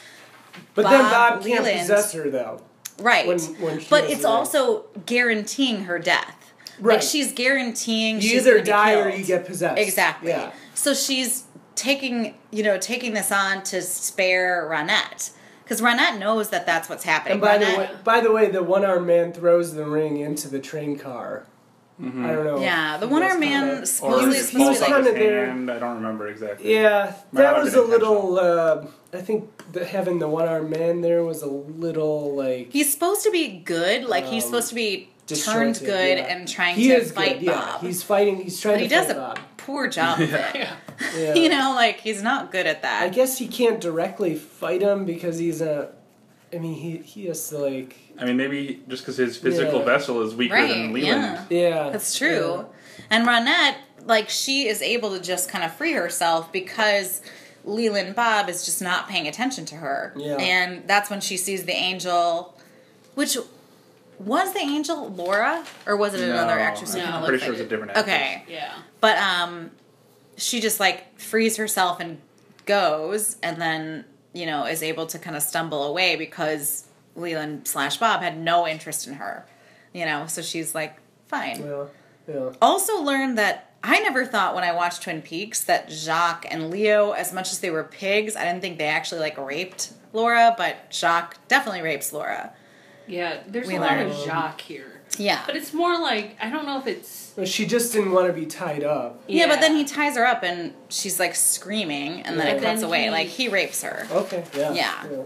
But then Bob can't possess her, though. Right. When but it's also guaranteeing her death. Right. Like, she's guaranteeing you she's either die killed. or you get possessed. Exactly. Yeah. So she's taking this on to spare Ronette. Because Ronette knows that that's what's happening. And by the way, the one-armed man throws the ring into the train car. Mm-hmm. I don't know. Yeah, the one-armed man supposedly is supposed supposed to to be like... hand. I don't remember exactly. Yeah, that was a little... I think having the one-armed man there was a little, like... He's supposed to be good. Like, he's supposed to be turned good and trying to fight good, Bob. He's fighting... He's trying to fight Bob. But he does a poor job of it. Yeah. He's not good at that. I guess he can't directly fight him because he's a... I mean, he has to, like... I mean, maybe just because his physical vessel is weaker than Leland. Yeah. That's true. Yeah. And Ronette, like, she is able to just kind of free herself because Leland Bob is just not paying attention to her. Yeah. And that's when she sees the angel, which... Was the angel Laura? Or was it another actress? No, I'm pretty sure it was a different actress. Okay. Yeah. But she just, like, frees herself and goes, and then... is able to kind of stumble away because Leland/Bob had no interest in her. So she's like, fine. Yeah. Also learned that I never thought when I watched Twin Peaks that Jacques and Leo, as much as they were pigs, I didn't think they actually, like, raped Laura, but Jacques definitely rapes Laura. Yeah, there's a lot of Jacques here. Yeah. But it's more like, I don't know if it's... Well, she just didn't want to be tied up. Yeah, but then he ties her up and she's, like, screaming, and then it cuts away. Like, he rapes her. Okay, yeah. Yeah.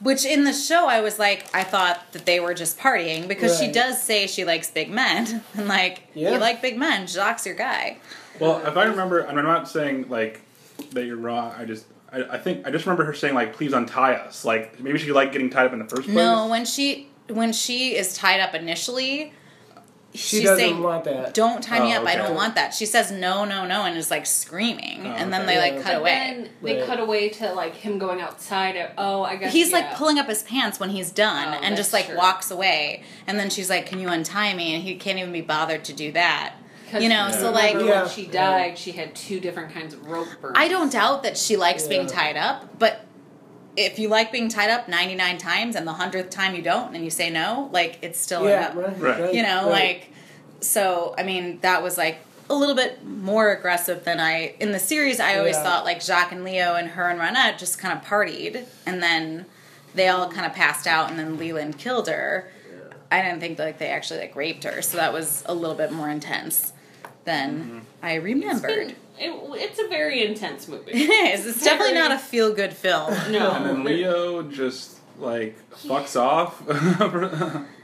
Which in the show, I was like, I thought that they were just partying because she does say she likes big men. And, like, you like big men, Jacques' your guy. Well, if I remember, and I'm not saying, like, that you're wrong, I just remember her saying, like, please untie us. Like, maybe she liked getting tied up in the first place. No, when she is tied up initially, she doesn't saying, want that. Don't tie me up. Okay. I don't want that. She says no, and is like screaming, and then they like cut away. Then they cut away to like him going outside. I guess he's like pulling up his pants when he's done, and just like walks away. And then she's like, "Can you untie me?" And he can't even be bothered to do that. So like when she died, she had 2 different kinds of rope burns. I don't doubt that she likes being tied up, but if you like being tied up 99 times and the 100th time you don't and you say no, like it's still right. So I mean that was like a little bit more aggressive than in the series. I always thought like Jacques and Leo and her and Ronette just kind of partied, and then they all kind of passed out, and then Leland killed her. Yeah. I didn't think like they actually like raped her, so that was a little bit more intense than I remembered. It's a very intense movie. It is. It's definitely not a feel-good film. No. And then Leo just like fucks off.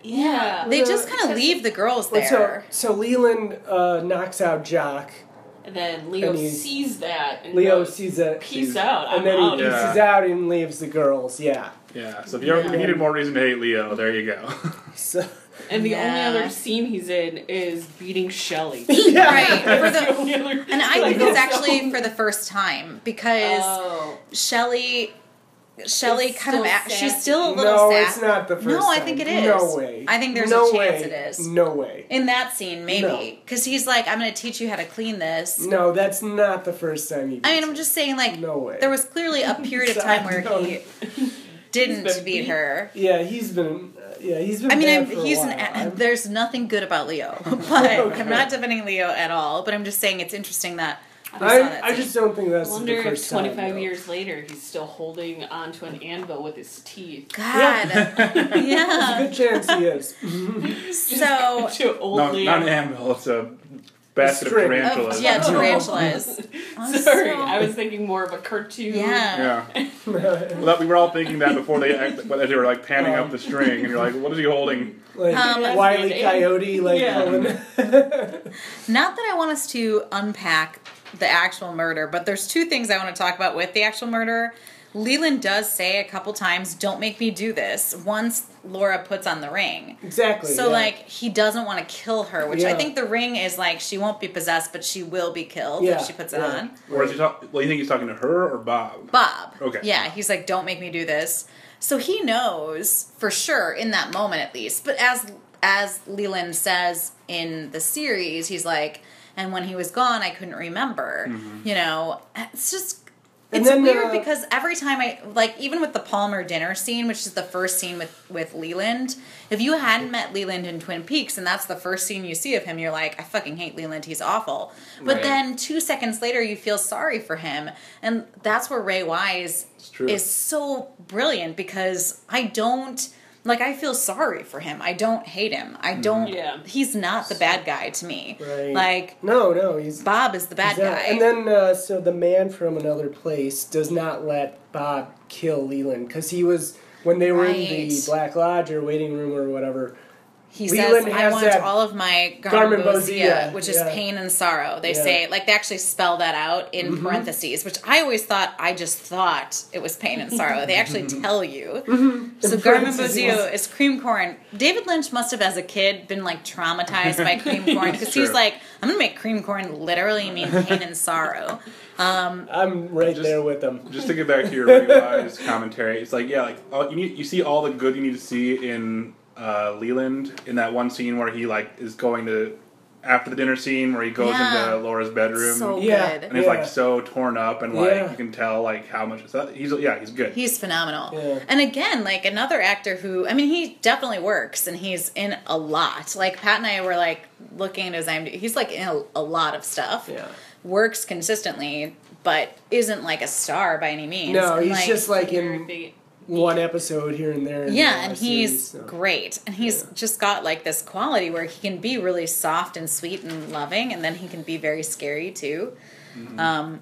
Yeah. They just kind of leave the girls there. So Leland knocks out Jock. And then Leo sees that. And Leo sees that. Peace out. And then he pieces out and leaves the girls. Yeah. Yeah. So if you needed more reason to hate Leo, there you go. And the only other scene he's in is beating Shelley. Yeah. Right. And I think it's actually for the first time because Shelley kind of she's still a little sad. No, it's not the first time. No, I think it is. No way. I think there's a chance it is. No way. In that scene, maybe. Because he's like, I'm going to teach you how to clean this. No, that's not the first time he I'm just saying, like, no way. There was clearly a period of time where he didn't beat her. Yeah, he's been I mean, there's nothing good about Leo, but I'm not defending Leo at all. But I'm just saying it's interesting that I just don't think that's the first time. 25 years later, he's still holding onto an anvil with his teeth. God, yeah. There's a good chance he is. So, not an anvil. It's a basket of tarantulas. Tarantulas. Sorry, I was thinking more of a cartoon. Yeah. Well, we were all thinking that before as they were like panning up the string, and you're like, "What is he holding?" Like Wile E. Coyote, like. Not that I want us to unpack the actual murder, but there's two things I want to talk about with the actual murder. Leland does say a couple times, "Don't make me do this," once Laura puts on the ring. Exactly. So, he doesn't want to kill her, which I think the ring is, she won't be possessed, but she will be killed if she puts it on. Or is he you think he's talking to her or Bob? Bob. Okay. Yeah, he's like, "Don't make me do this." So he knows, for sure, in that moment at least. But as Leland says in the series, he's like, "And when he was gone, I couldn't remember." Mm-hmm. It's just... It's weird because every time even with the Palmer dinner scene, which is the first scene with Leland, if you hadn't met Leland in Twin Peaks and that's the first scene you see of him, you're like, I fucking hate Leland, he's awful. But then 2 seconds later, you feel sorry for him. And that's where Ray Wise is so brilliant because I feel sorry for him. I don't hate him. I don't... Yeah. He's not the bad guy to me. Right. No, he's... Bob is the bad guy. And then, so the man from another place does not let Bob kill Leland. Because he was... When they were in the Black Lodge or waiting room or whatever... He says, I want all of my garmonbozia, which is pain and sorrow. They say, they actually spell that out in parentheses, which I just thought it was pain and sorrow. They actually tell you. So garmonbozia is cream corn. David Lynch must have, as a kid, been traumatized by cream corn because he's like, I'm going to make cream corn literally mean pain and sorrow. I'm there with them. Just to get back to your revised commentary, it's you see all the good you need to see in Leland in that one scene where he is going to after the dinner scene where he goes into Laura's bedroom. So good. And he's so torn up and you can tell how much he's good. He's phenomenal. Yeah. And again, another actor who he definitely works and he's in a lot. Pat and I were looking at his IMDb. He's in a lot of stuff. Yeah. Works consistently, but isn't a star by any means. No, he's just in one episode here and there. And he's great. And he's just got this quality where he can be really soft and sweet and loving, and then he can be very scary too. Mm-hmm.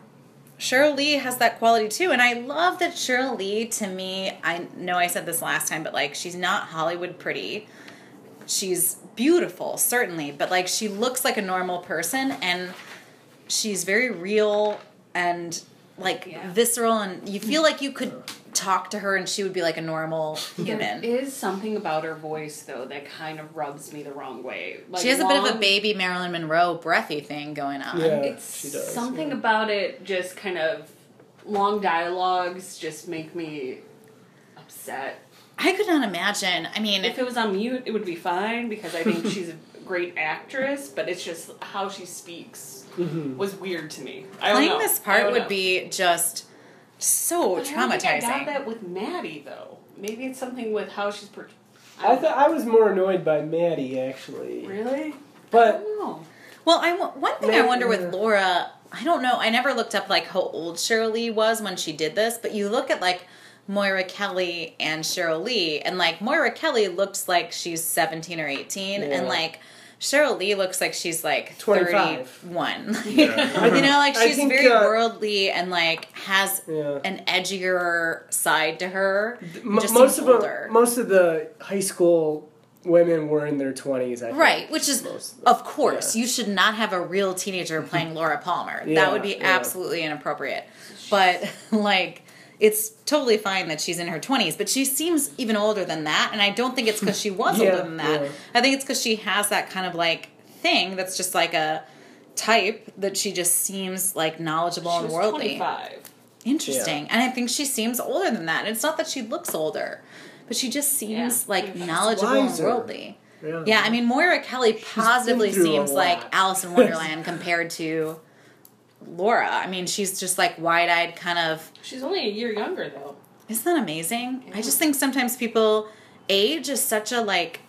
Cheryl Lee has that quality too, and I love that Cheryl Lee, to me, I know I said this last time, but she's not Hollywood pretty. She's beautiful, certainly, but she looks like a normal person, and she's very real and visceral, and you feel like you could talk to her and she would be a normal human. There is something about her voice, though, that kind of rubs me the wrong way. She has a bit of a baby Marilyn Monroe breathy thing going on. Yeah, she does. Something about it, just kind of long dialogues just make me upset. I could not imagine. If it was on mute, it would be fine because I think she's a great actress, but it's just how she speaks was weird to me. Playing this part would be just so traumatizing. I got that with Maddie, though. Maybe it's something with how she's I was more annoyed by Maddie, actually. Really? But I don't know. Well, one thing I wonder with Laura, I don't know. I never looked up how old Cheryl Lee was when she did this, but you look at Moira Kelly and Cheryl Lee, and like Moira Kelly looks like she's 17 or 18, and like Cheryl Lee looks like she's like 25. 31. You know, like she's very worldly and like has an edgier side to her. Just most of the high school women were in their 20s, I think. Right, which is, of course, you should not have a real teenager playing Laura Palmer. That would be absolutely inappropriate. But, like, it's totally fine that she's in her 20s, but she seems even older than that, and I don't think it's because she was older than that. Yeah. I think it's because she has that kind of, like, thing that's just like a type that she just seems, like, knowledgeable and worldly. 25. Interesting. Yeah. And I think she seems older than that. And it's not that she looks older, but she just seems, like, knowledgeable and worldly. Yeah, I mean, Moira Kelly positively seems like Alice in Wonderland compared to Laura. I mean, she's just like wide-eyed kind of... She's only a year younger, though. Isn't that amazing? Yeah. I just think sometimes people... Age is such a, like,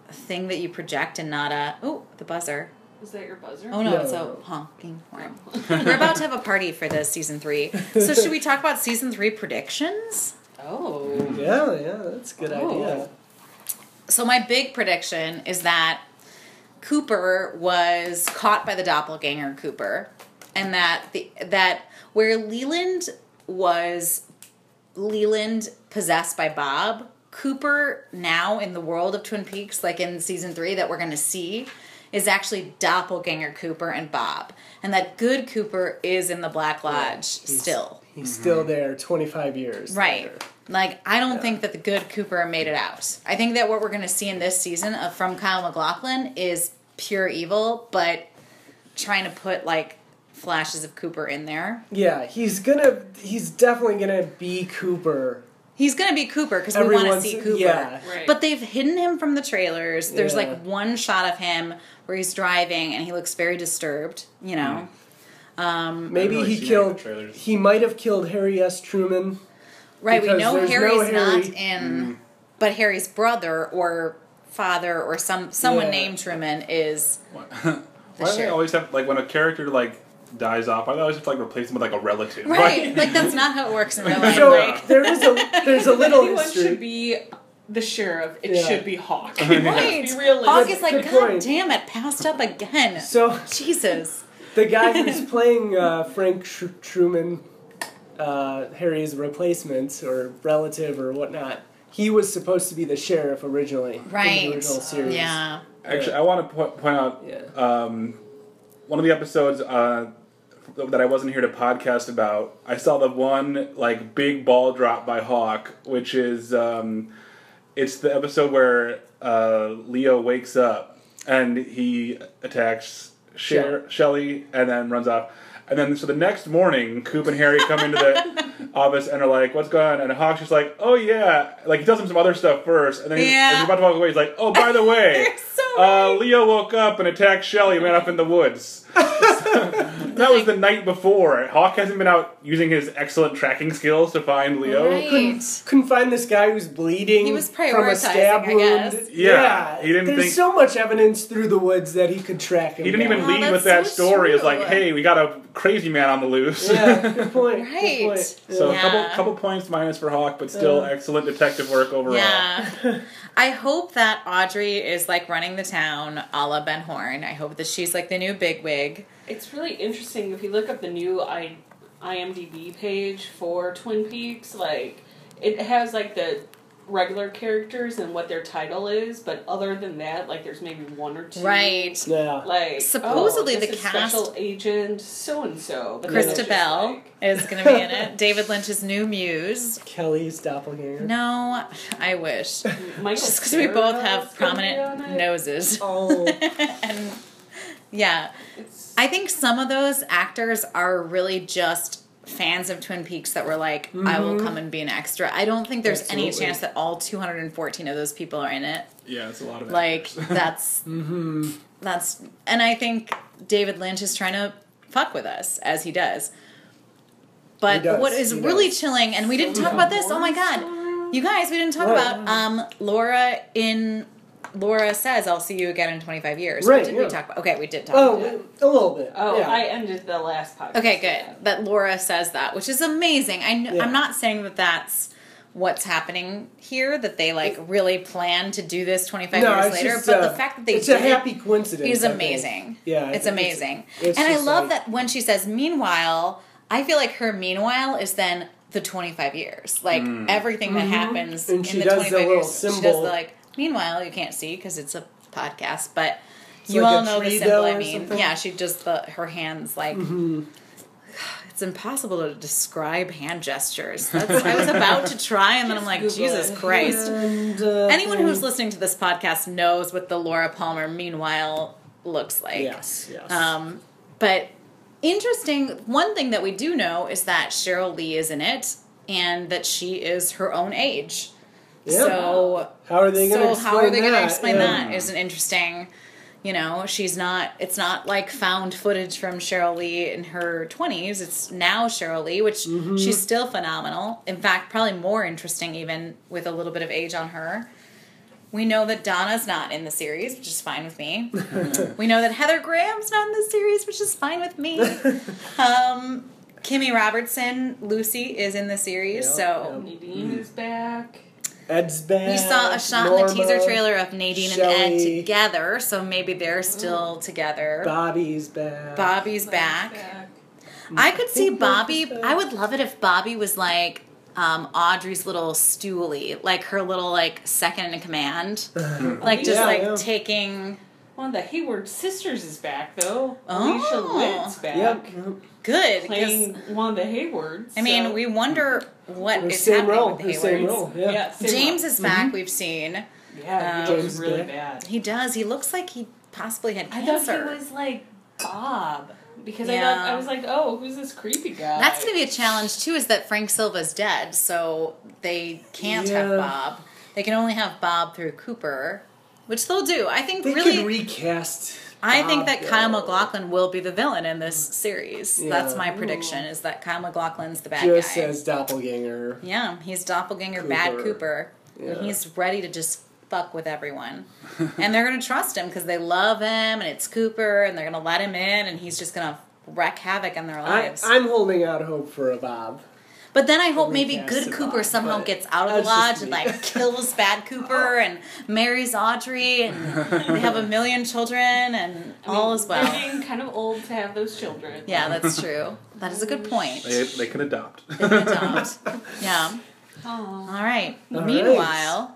thing that you project and not a... Oh, the buzzer. Is that your buzzer? Oh, no, it's a honking horn. We're about to have a party for this season 3. So should we talk about season 3 predictions? Oh. Yeah, that's a good idea. So my big prediction is that Cooper was caught by the doppelganger Cooper, and that where Leland possessed by Bob, Cooper now in the world of Twin Peaks, like in season 3 that we're going to see, is actually doppelganger Cooper and Bob, and that good Cooper is in the Black Lodge still. He's still there 25 years right later. Like, I don't think that the good Cooper made it out. I think that what we're going to see in this season from Kyle MacLachlan is pure evil, but trying to put, like, flashes of Cooper in there. Yeah, he's definitely gonna be Cooper. He's gonna be Cooper because we want to see Cooper. Yeah. Right. But they've hidden him from the trailers. There's, like, one shot of him where he's driving and he looks very disturbed, you know. Maybe he might have killed Harry S. Truman. Right, we know Harry's not in, but Harry's brother or father or someone named Truman is Why do they always have, like, when a character, like, dies off, I always have to, like, replace them with, like, a relative. Right, like, that's not how it works in real life. So, there's a little Anyone history. should be the sheriff. It should be Hawk. Right. Be realistic. Hawk is like, Good God point. damn it, passed up again. So, Jesus. the guy who's playing Frank Truman, Harry's replacement or relative or whatnot, he was supposed to be the sheriff originally in the original series. Yeah. Actually, I want to point out one of the episodes that I wasn't here to podcast about. I saw the one, like, big ball drop by Hawk, which is it's the episode where Leo wakes up and he attacks Shelley and then runs off. And then, so the next morning, Coop and Harry come into the office and are like, what's going on? And Hawk's just like, oh yeah. Like, he tells him some other stuff first. And then as he's about to walk away, he's like, oh, by the way, Leo woke up and attacked Shelley and ran off in the woods. That was the night before. Hawk hasn't been out using his excellent tracking skills to find Leo. Right. Couldn't find this guy who's bleeding. He was from a stab wound. I guess. Yeah, he didn't There's so much evidence through the woods that he could track him. He didn't down. even lead with that story. It's like, hey, we got a crazy man on the loose. Yeah, good point. Right. Good point. So a couple points minus for Hawk, but still excellent detective work overall. Yeah. I hope that Audrey is, like, running the town a la Ben Horn. I hope that she's, like, the new bigwig. It's really interesting if you look up the new IMDb page for Twin Peaks. Like, it has, like, the regular characters and what their title is, but other than that, like, there's maybe one or two. Right. Yeah. Like, supposedly this the is cast, special agent so and so. Krista Bell is going to be in it. David Lynch's new muse. Kelly's doppelganger. No, I wish. Michael Just because we both have prominent noses. Oh. And yeah, I think some of those actors are really just fans of Twin Peaks that were like, I will come and be an extra. I don't think there's any chance that all 214 of those people are in it. Yeah, it's a lot of like actors. that's and I think David Lynch is trying to fuck with us as he does. But what is really chilling, and we didn't talk about this. Oh my god, you guys, we didn't talk about Laura says, I'll see you again in 25 years. Right, What did we talk about? Okay, we did talk about it. A little bit. Oh, yeah. I ended the last podcast. Okay, good. That Laura says that, which is amazing. I'm not saying that that's what's happening here, that they like really plan to do this 25 years later, just, but the fact that they it's a happy coincidence is amazing. Yeah, it's amazing. It's and I love that when she says meanwhile, I feel like her meanwhile is then the 25 years, like everything that happens and in the 25 years symbol. She does the like meanwhile, you can't see because it's a podcast, but it's you like all know the symbol I mean. Yeah, she does her hands like it's impossible to describe hand gestures. I was about to try, and then I'm like, Jesus Christ. And, anyone who's listening to this podcast knows what the Laura Palmer meanwhile looks like. Yes. But interesting, one thing that we do know is that Cheryl Lee is in it, and that she is her own age. Yep. So how are they going to explain that is an interesting... it's not like found footage from Cheryl Lee in her 20s. It's now Cheryl Lee, which she's still phenomenal. In fact, probably more interesting even with a little bit of age on her. We know that Donna's not in the series, which is fine with me. We know that Heather Graham's not in the series, which is fine with me. Kimmy Robertson, Lucy, is in the series, Nadine is back. Ed's back. We saw a shot in the teaser trailer of Nadine and Ed together, so maybe they're still together. Bobby's back. I could see Bobby. I would love it if Bobby was like Audrey's little stoolie, like her little like second in command, like just taking. One of the Hayward sisters is back though. Alicia Litt's back. Yep. Good. Playing one of the Haywards. I mean, we wonder what is happening with the Haywards. Same role. James is back, we've seen. Yeah, he looks really bad. He does. He looks like he possibly had cancer. I thought he was like Bob. Because I was like, oh, who's this creepy guy? That's going to be a challenge, too, is that Frank Silva's dead, so they can't have Bob. They can only have Bob through Cooper, which they'll do. I think they could recast I think that Kyle MacLachlan will be the villain in this series. Yeah. That's my prediction, is that Kyle MacLachlan's the bad guy. Just as doppelganger. Yeah, he's doppelganger Cooper. Bad Cooper. Yeah. And he's ready to just fuck with everyone. And they're going to trust him because they love him, and it's Cooper, and they're going to let him in, and he's just going to wreak havoc in their lives. I'm holding out hope for a Bob. But then I hope maybe good Cooper somehow gets out of the lodge and like kills bad Cooper and marries Audrey, and they have 1 million children, and all is well. They're getting kind of old to have those children. Yeah, that's true. That is a good point. They can adopt. They can adopt. Yeah. Aww. All right. Meanwhile,